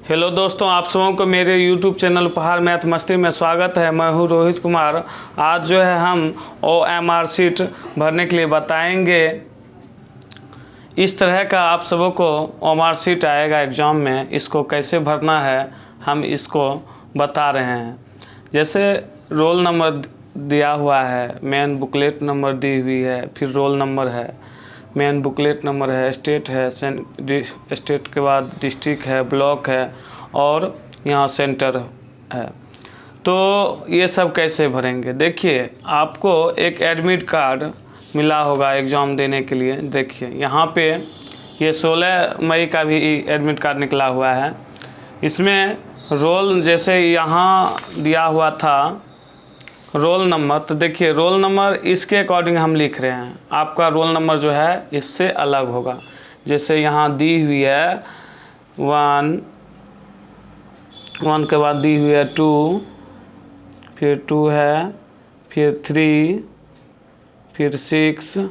Hello दोस्तों, आप सबों को मेरे YouTube चैनल उपहार मैथ मस्ती में स्वागत है। मैं हूँ रोहित कुमार। आज जो है हम OMR शीट भरने के लिए बताएंगे। इस तरह का आप सबों को OMR शीट आएगा एग्ज़ाम में, इसको कैसे भरना है हम इसको बता रहे हैं। जैसे रोल नंबर दिया हुआ है, मेन बुकलेट नंबर दी हुई है, फिर रोल नंबर है, मेन बुकलेट नंबर है, स्टेट है, स्टेट के बाद डिस्ट्रिक्ट है, ब्लॉक है और यहाँ सेंटर है। तो ये सब कैसे भरेंगे, देखिए आपको एक एडमिट कार्ड मिला होगा एग्ज़ाम देने के लिए। देखिए यहाँ पे ये 16 मई का भी एडमिट कार्ड निकला हुआ है। इसमें रोल जैसे यहाँ दिया हुआ था रोल नंबर, तो देखिए रोल नंबर इसके अकॉर्डिंग हम लिख रहे हैं। आपका रोल नंबर जो है इससे अलग होगा। जैसे यहाँ दी हुई है 1 के बाद दी हुई है 2, फिर 2 है, फिर 3, फिर 6,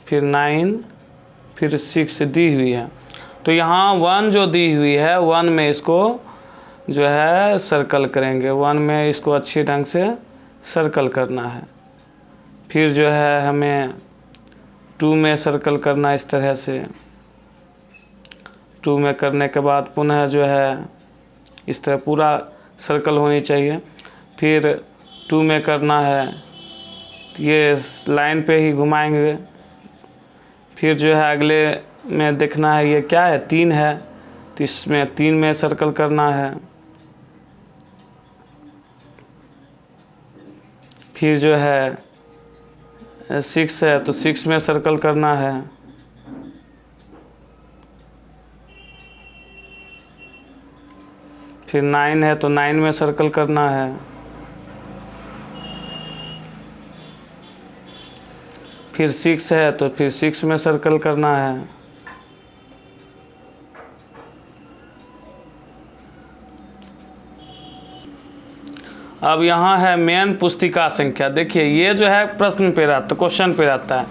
फिर 9, फिर 6 दी हुई है। तो यहाँ 1 जो दी हुई है 1 में इसको जो है सर्कल करेंगे। 1 में इसको अच्छी ढंग से सर्कल करना है। फिर जो है हमें 2 में सर्कल करना इस तरह से। 2 में करने के बाद पुनः जो है इस तरह पूरा सर्कल होनी चाहिए। फिर 2 में करना है, ये लाइन पे ही घुमाएंगे। फिर जो है अगले में देखना है ये क्या है, 3 है, तो इसमें 3 में सर्कल करना है। फिर जो है 6 है तो 6 में सर्कल करना है। फिर 9 है तो 9 में सर्कल करना है। फिर 6 है तो फिर 6 में सर्कल करना है। अब यहाँ है मेन पुस्तिका संख्या। देखिए ये जो है प्रश्न पे रहता, तो क्वेश्चन पे रहता है।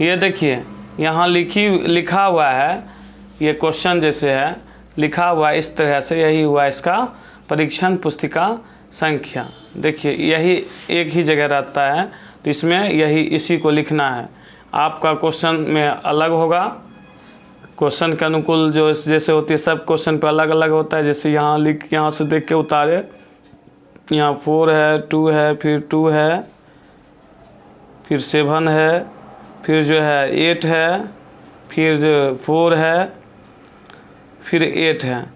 ये देखिए यहाँ लिखा हुआ है, ये क्वेश्चन जैसे है लिखा हुआ है इस तरह से, यही हुआ इसका परीक्षण पुस्तिका संख्या। देखिए यही एक ही जगह रहता है, तो इसमें यही इसी को लिखना है। आपका क्वेश्चन में अलग होगा, क्वेश्चन के अनुकूल जो जैसे होती है, सब क्वेश्चन पे अलग अलग होता है। जैसे यहाँ से देख के उतारे, यहाँ 4 है, 2 है, फिर 2 है, फिर 7 है, फिर जो है 8 है, फिर 4 है, फिर 8 है।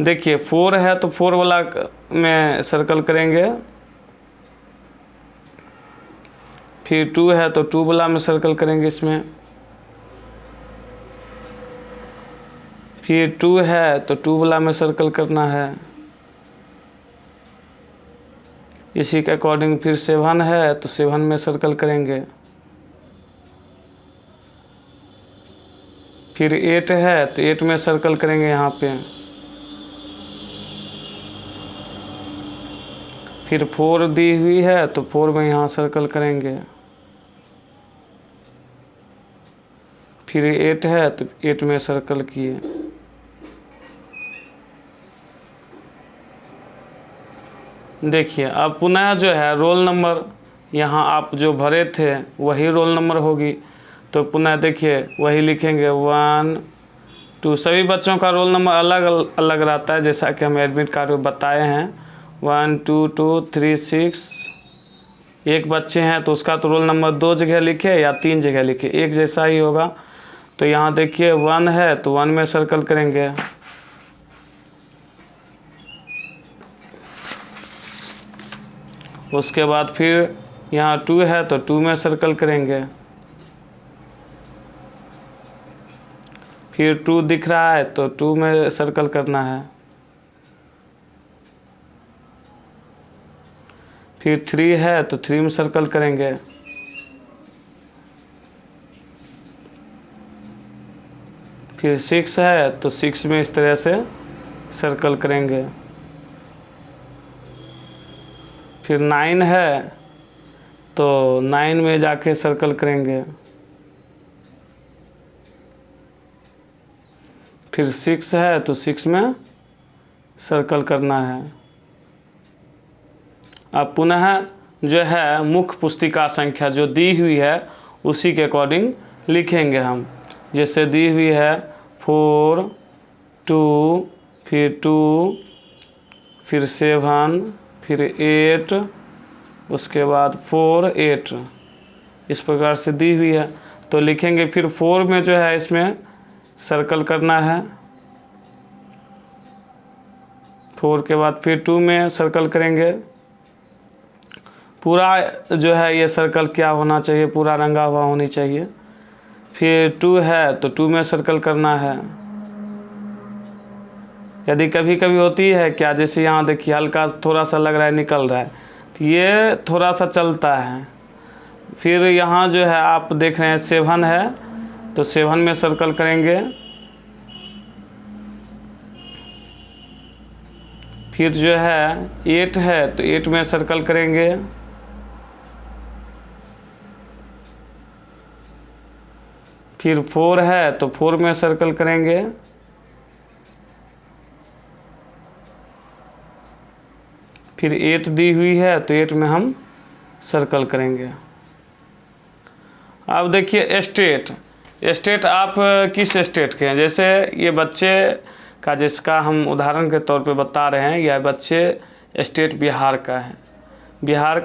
देखिए 4 है तो 4 वाला में सर्कल करेंगे। फिर 2 है तो 2 वाला में सर्कल करेंगे इसमें। फिर 2 है तो 2 वाला में सर्कल करना है। इसी के अकॉर्डिंग फिर 7 है तो 7 में सर्कल करेंगे। फिर 8 है तो 8 में सर्कल करेंगे यहाँ पे। फिर 4 दी हुई है तो 4 में यहाँ सर्कल करेंगे। फिर 8 है तो 8 में सर्कल किए। देखिए अब पुनः जो है रोल नंबर यहाँ आप जो भरे थे वही रोल नंबर होगी, तो पुनः देखिए वही लिखेंगे 1 2। सभी बच्चों का रोल नंबर अलग अलग रहता है, जैसा कि हम एडमिट कार्ड में बताए हैं। 1 2 2 3 6। एक बच्चे हैं तो उसका तो रोल नंबर 2 जगह लिखे या 3 जगह लिखे, एक जैसा ही होगा। तो यहाँ देखिए 1 है तो 1 में सर्कल करेंगे। उसके बाद फिर यहाँ 2 है तो 2 में सर्कल करेंगे। फिर 2 दिख रहा है तो 2 में सर्कल करना है। फिर 3 है तो 3 में सर्कल करेंगे। फिर 6 है तो 6 में इस तरह से सर्कल करेंगे। फिर 9 है तो 9 में जाके सर्कल करेंगे। फिर 6 है तो 6 में सर्कल करना है। अब पुनः जो है मुख्य पुस्तिका संख्या जो दी हुई है उसी के अकॉर्डिंग लिखेंगे हम। जैसे दी हुई है 4 2 फिर 2 फिर 7 फिर 8 उसके बाद 4 8 इस प्रकार से दी हुई है तो लिखेंगे। फिर 4 में जो है इसमें सर्कल करना है। 4 के बाद फिर 2 में सर्कल करेंगे। पूरा जो है ये सर्कल क्या होना चाहिए, पूरा रंगा हुआ होनी चाहिए। फिर 2 है तो 2 में सर्कल करना है। यदि कभी कभी होती है क्या, जैसे यहाँ देखिए हल्का थोड़ा सा लग रहा है निकल रहा है तो ये थोड़ा सा चलता है। फिर यहाँ जो है आप देख रहे हैं 7 है तो 7 में सर्कल करेंगे। फिर जो है 8 है तो 8 में सर्कल करेंगे। फिर 4 है तो 4 में सर्कल करेंगे। फिर 8 दी हुई है तो 8 में हम सर्कल करेंगे। अब देखिए स्टेट आप किस स्टेट के हैं। जैसे ये बच्चे का जिसका हम उदाहरण के तौर पे बता रहे हैं, यह बच्चे स्टेट बिहार का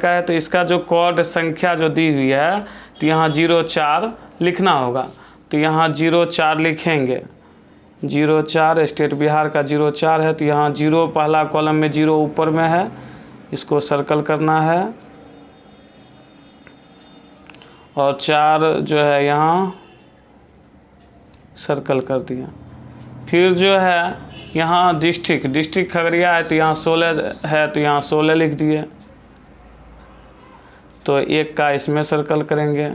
है तो इसका जो कोड संख्या जो दी हुई है तो यहाँ 04 लिखना होगा। तो यहाँ 04 लिखेंगे। 04 स्टेट बिहार का 04 है तो यहाँ 0 पहला कॉलम में 0 ऊपर में है, इसको सर्कल करना है। और 4 जो है यहाँ सर्कल कर दिया। फिर जो है यहाँ डिस्ट्रिक्ट खगड़िया है तो यहाँ 16 है तो यहाँ 16 लिख दिए। तो 1 का इसमें सर्कल करेंगे।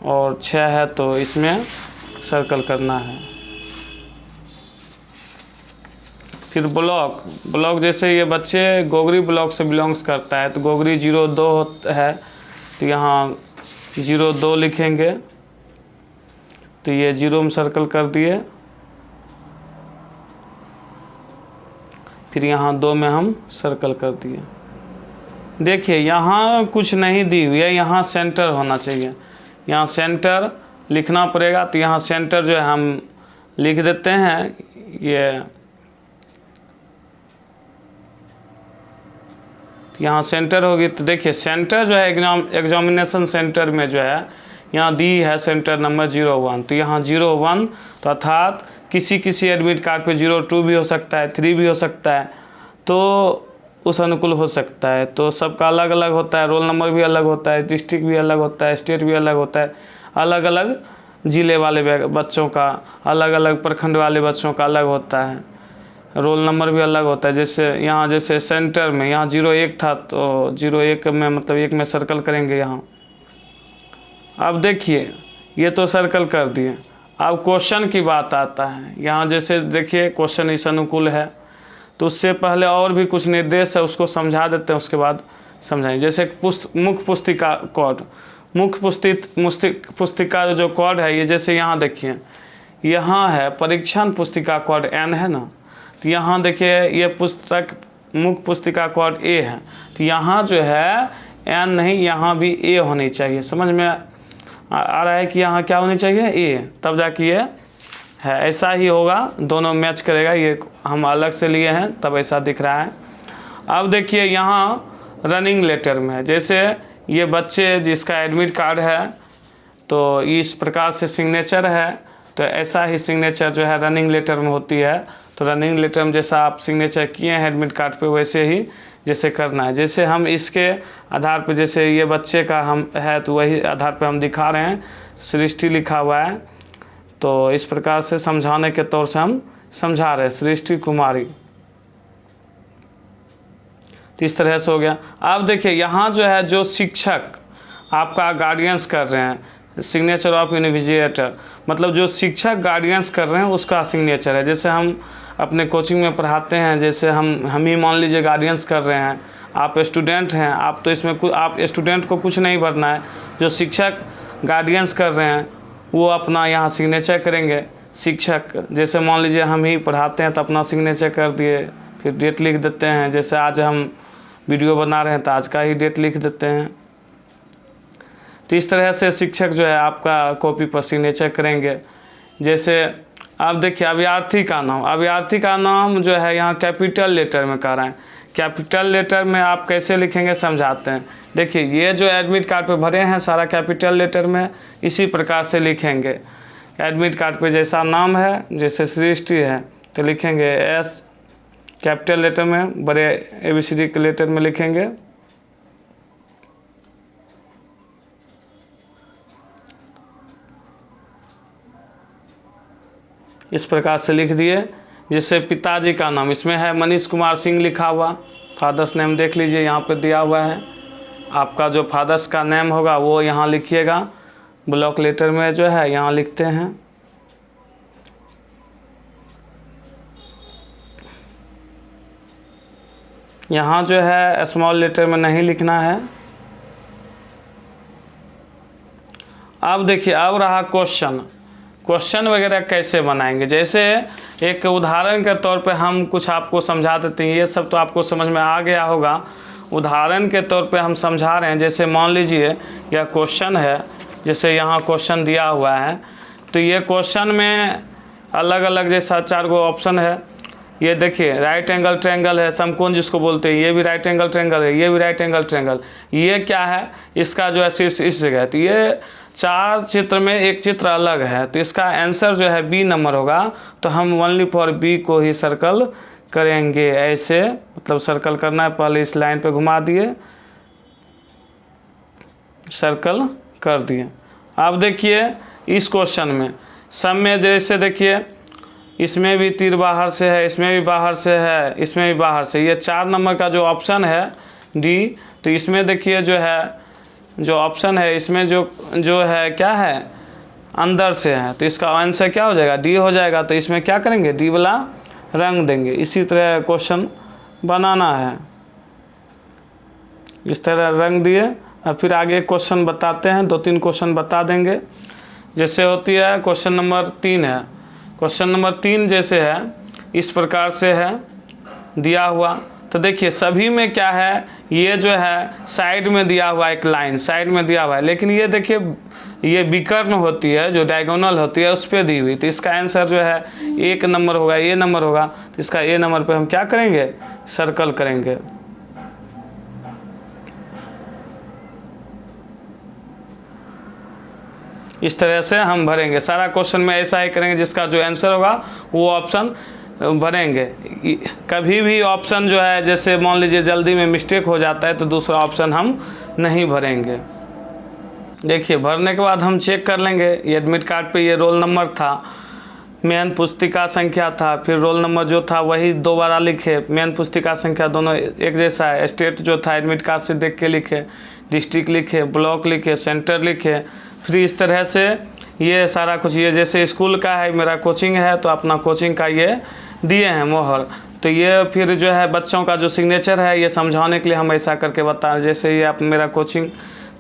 और 6 है तो इसमें सर्कल करना है। फिर ब्लॉक जैसे ये बच्चे गोगरी ब्लॉक से बिलोंग्स करता है तो गोगरी 02 है तो यहाँ 02 लिखेंगे। तो ये 0 में सर्कल कर दिए। फिर यहाँ 2 में हम सर्कल कर दिए। देखिए यहाँ कुछ नहीं दी हुई है, यहाँ सेंटर होना चाहिए। यहाँ सेंटर लिखना पड़ेगा तो यहाँ सेंटर जो है हम लिख देते हैं। ये तो यहाँ सेंटर होगी तो देखिए सेंटर जो है एग्जामिनेशन सेंटर में जो है यहाँ दी है सेंटर नंबर 01। तो यहाँ 01 तो अर्थात किसी एडमिट कार्ड पे 02 भी हो सकता है, 3 भी हो सकता है, तो उस अनुकूल हो सकता है। तो सबका अलग अलग होता है, रोल नंबर भी अलग होता है, डिस्ट्रिक्ट भी अलग होता है, स्टेट भी अलग होता है। अलग अलग ज़िले वाले बच्चों का, अलग अलग प्रखंड वाले बच्चों का अलग होता है, रोल नंबर भी अलग होता है। जैसे यहाँ जैसे सेंटर में यहाँ 01 था तो 01 में मतलब 1 में सर्कल करेंगे यहाँ। अब देखिए ये तो सर्कल कर दिए। अब क्वेश्चन की बात आता है। यहाँ जैसे देखिए क्वेश्चन इस अनुकूल है तो उससे पहले और भी कुछ निर्देश है उसको समझा देते हैं, उसके बाद समझाएंगे। जैसे मुख्य पुस्तिका कोड, मुख्य पुस्तिका जो कोड है ये जैसे यहाँ देखिए यहाँ है परीक्षण पुस्तिका कोड N है ना, तो यहाँ देखिए ये पुस्तक मुख्य पुस्तिका कोड A है तो यहाँ जो है N नहीं, यहाँ भी A होनी चाहिए। समझ में आ रहा है कि यहाँ क्या होनी चाहिए A, तब जाके ये है। ऐसा ही होगा, दोनों मैच करेगा। ये हम अलग से लिए हैं तब ऐसा दिख रहा है। अब देखिए यहाँ रनिंग लेटर में है। जैसे ये बच्चे जिसका एडमिट कार्ड है तो इस प्रकार से सिग्नेचर है तो ऐसा ही सिग्नेचर जो है रनिंग लेटर में होती है। तो रनिंग लेटर में जैसा आप सिग्नेचर किए हैं एडमिट कार्ड पे वैसे ही जैसे करना है। जैसे हम इसके आधार पे जैसे ये बच्चे का हम है तो वही आधार पे हम दिखा रहे हैं, सृष्टि लिखा हुआ है। तो इस प्रकार से समझाने के तौर से हम समझा रहे हैं, सृष्टि कुमारी। तो इस तरह से हो गया। अब देखिए यहाँ जो है जो शिक्षक आपका गार्डियंस कर रहे हैं, सिग्नेचर ऑफ इन्विजिलेटर, मतलब जो शिक्षक गार्डियंस कर रहे हैं उसका सिग्नेचर है। जैसे हम अपने कोचिंग में पढ़ाते हैं, जैसे हम ही मान लीजिए गार्डियंस कर रहे हैं, आप स्टूडेंट हैं, आप तो इसमें आप स्टूडेंट को कुछ नहीं भरना है। जो शिक्षक गार्डियंस कर रहे हैं वो अपना यहाँ सिग्नेचर करेंगे। शिक्षक, जैसे मान लीजिए हम ही पढ़ाते हैं तो अपना सिग्नेचर कर दिए, फिर डेट लिख देते हैं। जैसे आज हम वीडियो बना रहे हैं तो आज का ही डेट लिख देते हैं। तो इस तरह से शिक्षक जो है आपका कॉपी पर सिग्नेचर करेंगे। जैसे अब देखिए अभ्यर्थी का नाम जो है यहाँ कैपिटल लेटर में कर रहे हैं। कैपिटल लेटर में आप कैसे लिखेंगे समझाते हैं। देखिए ये जो एडमिट कार्ड पे भरे हैं सारा कैपिटल लेटर में, इसी प्रकार से लिखेंगे। एडमिट कार्ड पे जैसा नाम है, जैसे सृष्टि है तो लिखेंगे एस, कैपिटल लेटर में, बड़े ABCD के लेटर में लिखेंगे। इस प्रकार से लिख दिए। जैसे पिताजी का नाम, इसमें है मनीष कुमार सिंह लिखा हुआ, फादर्स नेम देख लीजिए यहाँ पे दिया हुआ है। आपका जो फादर्स का नेम होगा वो यहाँ लिखिएगा, ब्लॉक लेटर में जो है यहाँ लिखते हैं। यहाँ जो है स्मॉल लेटर में नहीं लिखना है। अब देखिए अब रहा क्वेश्चन वगैरह कैसे बनाएंगे। जैसे एक उदाहरण के तौर पे हम कुछ आपको समझा देते हैं, ये सब तो आपको समझ में आ गया होगा। उदाहरण के तौर पे हम समझा रहे हैं। जैसे मान लीजिए यह क्वेश्चन है, जैसे यहाँ क्वेश्चन दिया हुआ है, तो ये क्वेश्चन में अलग अलग जैसा 4 गो ऑप्शन है। ये देखिए राइट एंगल ट्रायंगल है, समकोण जिसको बोलते हैं, ये भी राइट एंगल ट्रायंगल है, ये भी राइट एंगल ट्रायंगल। ये क्या है, इसका जो है शीर्ष इस जगह है। तो ये 4 चित्र में एक चित्र अलग है, तो इसका आंसर जो है B नंबर होगा। तो हम ओनली फॉर B को ही सर्कल करेंगे। ऐसे मतलब सर्कल करना है, पहले इस लाइन पे घुमा दिए, सर्कल कर दिए। अब देखिए इस क्वेश्चन में सब में जैसे देखिए इसमें भी तीर बाहर से है, इसमें भी बाहर से है, इसमें भी बाहर से। ये 4 नंबर का जो ऑप्शन है D, तो इसमें देखिए जो ऑप्शन है इसमें जो है क्या है, अंदर से है, तो इसका आंसर क्या हो जाएगा, D हो जाएगा। तो इसमें क्या करेंगे, D वाला रंग देंगे। इसी तरह क्वेश्चन बनाना है, इस तरह रंग दिए। और फिर आगे क्वेश्चन बताते हैं, 2-3 क्वेश्चन बता देंगे। जैसे होती है क्वेश्चन नंबर 3 है। क्वेश्चन नंबर 3 जैसे है इस प्रकार से है दिया हुआ। तो देखिए सभी में क्या है, ये जो है साइड में दिया हुआ, एक लाइन साइड में दिया हुआ है, लेकिन ये देखिए ये विकर्ण होती है, जो डायगोनल होती है उस पर दी हुई। तो इसका आंसर जो है 1 नंबर होगा, ये नंबर होगा। तो इसका A नंबर पे हम क्या करेंगे, सर्कल करेंगे। इस तरह से हम भरेंगे सारा क्वेश्चन में, ऐसा ही करेंगे। जिसका जो आंसर होगा वो ऑप्शन भरेंगे। कभी भी ऑप्शन जो है जैसे मान लीजिए जल्दी में मिस्टेक हो जाता है तो दूसरा ऑप्शन हम नहीं भरेंगे। देखिए भरने के बाद हम चेक कर लेंगे। ये एडमिट कार्ड पे ये रोल नंबर था, मेन पुस्तिका संख्या था, फिर रोल नंबर जो था वही दोबारा लिखे, मेन पुस्तिका संख्या दोनों एक जैसा है। स्टेट जो था एडमिट कार्ड से देख के लिखे, डिस्ट्रिक्ट लिखे, ब्लॉक लिखे, सेंटर लिखे। फिर इस तरह से ये सारा कुछ, ये जैसे स्कूल का है, मेरा कोचिंग है तो अपना कोचिंग का ये दिए हैं मोहर। तो ये फिर जो है बच्चों का जो सिग्नेचर है ये समझाने के लिए हम ऐसा करके बता रहे हैं। जैसे ये आप मेरा कोचिंग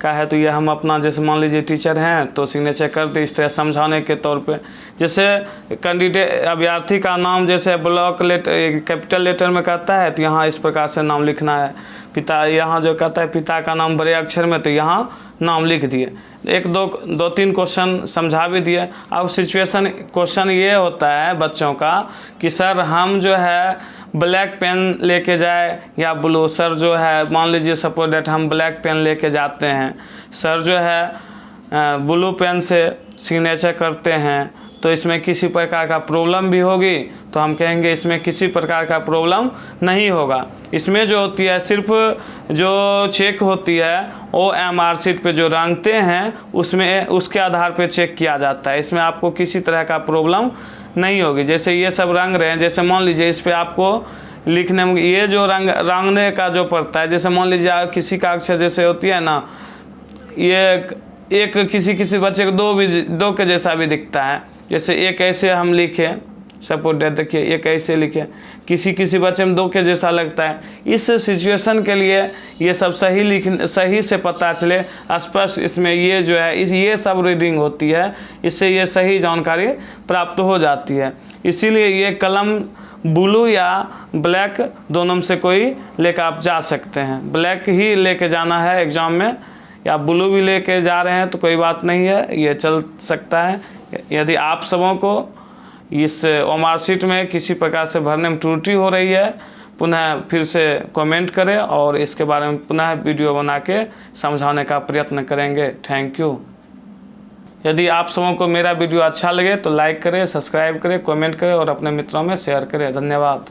का है तो ये हम अपना जैसे मान लीजिए टीचर हैं तो सिग्नेचर कर दे, इस तरह समझाने के तौर पे। जैसे कैंडिडेट अभ्यर्थी का नाम जैसे ब्लॉक लेटर कैपिटल लेटर में कहता है तो यहाँ इस प्रकार से नाम लिखना है। पिता यहाँ जो कहता है पिता का नाम बड़े अक्षर में, तो यहाँ नाम लिख दिए। 1-2-3 क्वेश्चन समझा भी दिए। अब सिचुएशन क्वेश्चन ये होता है बच्चों का कि सर हम जो है ब्लैक पेन लेके जाए या ब्लू। सर जो है मान लीजिए सपोज डेट हम ब्लैक पेन लेके जाते हैं, सर जो है ब्लू पेन से सिग्नेचर करते हैं, तो इसमें किसी प्रकार का प्रॉब्लम भी होगी। तो हम कहेंगे इसमें किसी प्रकार का प्रॉब्लम नहीं होगा। इसमें जो होती है सिर्फ जो चेक होती है OMR शीट पे जो रंगते हैं उसमें उसके आधार पे चेक किया जाता है। इसमें आपको किसी तरह का प्रॉब्लम नहीं होगी। जैसे ये सब रंग रहे हैं, जैसे मान लीजिए इस पर आपको लिखने में ये जो रंगने का जो पड़ता है, जैसे मान लीजिए किसी का अक्षर जैसे होती है ना, ये एक किसी बच्चे को 2 के जैसा भी दिखता है। जैसे एक ऐसे हम लिखे सपोज डेट देखिए ये कैसे लिखे, किसी किसी बच्चे में 2 के जैसा लगता है। इस सिचुएशन के लिए ये सब सही से पता चले स्पष्ट, इसमें ये जो है ये सब रीडिंग होती है, इससे ये सही जानकारी प्राप्त हो जाती है। इसीलिए ये कलम ब्लू या ब्लैक दोनों में से कोई लेकर आप जा सकते हैं। ब्लैक ही लेके जाना है एग्ज़ाम में, या ब्लू भी लेके जा रहे हैं तो कोई बात नहीं है, ये चल सकता है। यदि आप सबों को इस OMR शीट में किसी प्रकार से भरने में त्रुटि हो रही है, पुनः फिर से कमेंट करें और इसके बारे में पुनः वीडियो बना के समझाने का प्रयत्न करेंगे। Thank you. यदि आप सबों को मेरा वीडियो अच्छा लगे तो लाइक करें, सब्सक्राइब करें, कमेंट करें और अपने मित्रों में शेयर करें। धन्यवाद।